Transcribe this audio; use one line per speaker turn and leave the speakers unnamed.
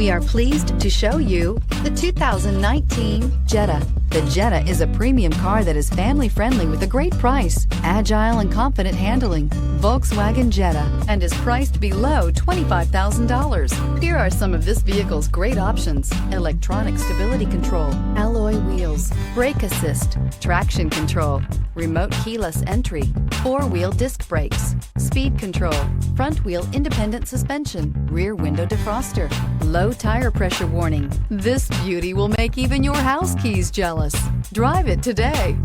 We are pleased to show you the 2019 Jetta. The Jetta is a premium car that is family-friendly with a great price, agile and confident handling. Volkswagen Jetta, and is priced below $25,000. Here are some of this vehicle's great options: electronic stability control, alloy wheels, brake assist, traction control, remote keyless entry, four-wheel disc brakes, speed control, front-wheel independent suspension, rear window defroster, low tire pressure warning. This beauty will make even your house keys jealous. Drive it today.